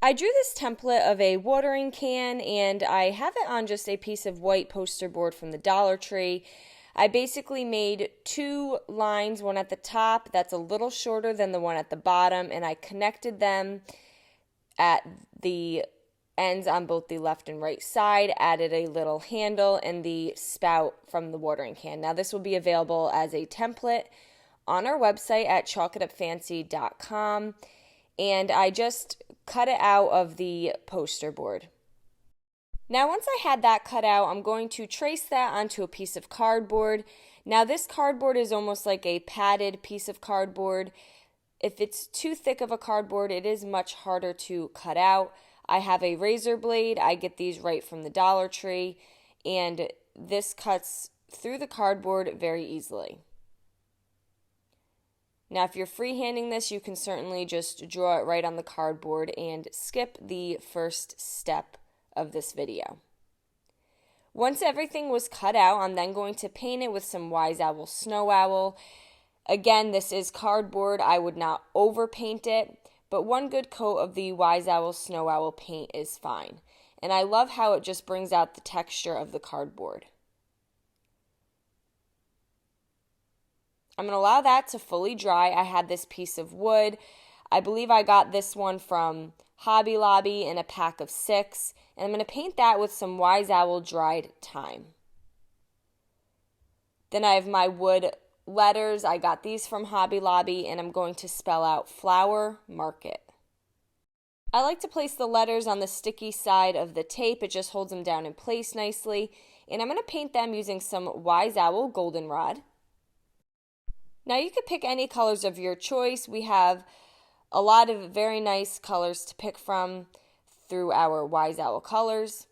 I drew this template of a watering can and I have it on just a piece of white poster board from the Dollar Tree. I basically made two lines, one at the top that's a little shorter than the one at the bottom, and I connected them at the ends on both the left and right side, added a little handle and the spout from the watering can. Now this will be available as a template on our website at chalkitupfancy.com, and I just cut it out of the poster board. Now once I had that cut out, I'm going to trace that onto a piece of cardboard. Now this cardboard is almost like a padded piece of cardboard. If it's too thick of a cardboard, it is much harder to cut out. I have a razor blade. I get these right from the Dollar Tree, and this cuts through the cardboard very easily. Now, if you're freehanding this, you can certainly just draw it right on the cardboard and skip the first step of this video. Once everything was cut out, I'm then going to paint it with some Wise Owl Snow Owl. Again, this is cardboard. I would not overpaint it, but one good coat of the Wise Owl Snow Owl paint is fine. And I love how it just brings out the texture of the cardboard. I'm going to allow that to fully dry. I had this piece of wood. I believe I got this one from Hobby Lobby in a pack of 6. And I'm going to paint that with some Wise Owl dried thyme. Then I have my wood letters. I got these from Hobby Lobby, and I'm going to spell out Flower Market. I like to place the letters on the sticky side of the tape. It just holds them down in place nicely. And I'm going to paint them using some Wise Owl Goldenrod. Now you could pick any colors of your choice. We have a lot of very nice colors to pick from through our Wise Owl colors.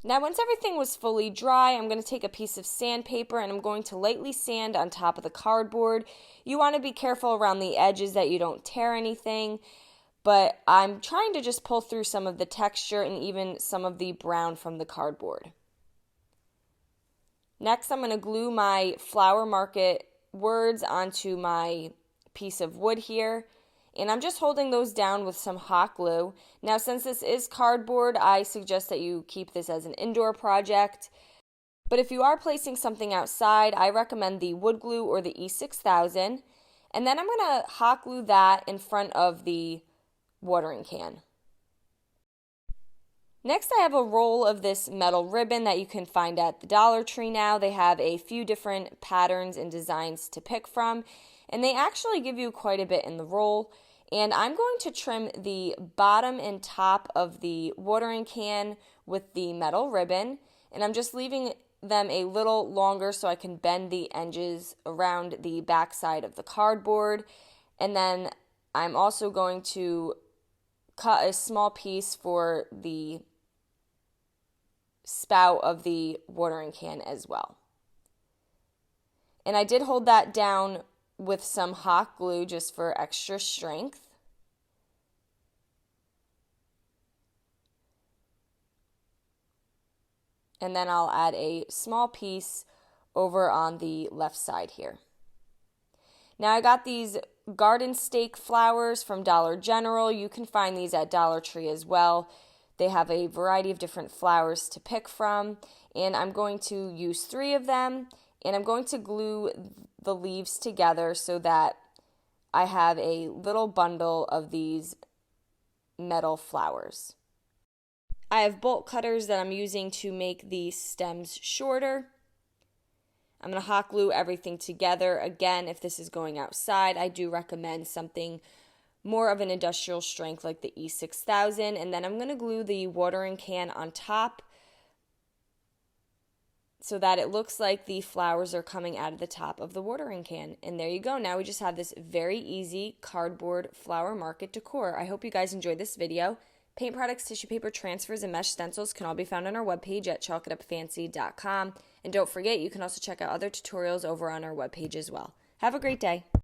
Now once everything was fully dry, I'm going to take a piece of sandpaper and I'm going to lightly sand on top of the cardboard. You want to be careful around the edges that you don't tear anything, but I'm trying to just pull through some of the texture and even some of the brown from the cardboard. Next, I'm going to glue my Flower Market words onto my piece of wood here, and I'm just holding those down with some hot glue. Now since this is cardboard, I suggest that you keep this as an indoor project, but if you are placing something outside, I recommend the wood glue or the E6000, and then I'm going to hot glue that in front of the watering can. Next, I have a roll of this metal ribbon that you can find at the Dollar Tree now. They have a few different patterns and designs to pick from, and they actually give you quite a bit in the roll. And I'm going to trim the bottom and top of the watering can with the metal ribbon, and I'm just leaving them a little longer so I can bend the edges around the back side of the cardboard. And then I'm also going to cut a small piece for the spout of the watering can as well. And I did hold that down with some hot glue just for extra strength. And then I'll add a small piece over on the left side here. Now I got these garden stake flowers from Dollar General. You can find these at Dollar Tree as well. They have a variety of different flowers to pick from, and I'm going to use 3 of them, and I'm going to glue the leaves together so that I have a little bundle of these metal flowers. I have bolt cutters that I'm using to make the stems shorter. I'm going to hot glue everything together. Again, if this is going outside, I do recommend something more of an industrial strength like the E6000, and then I'm going to glue the watering can on top so that it looks like the flowers are coming out of the top of the watering can. And there you go. Now we just have this very easy cardboard flower market decor. I hope you guys enjoyed this video. Paint products, tissue paper, transfers, and mesh stencils can all be found on our webpage at chalkitupfancy.com. And don't forget, you can also check out other tutorials over on our webpage as well. Have a great day.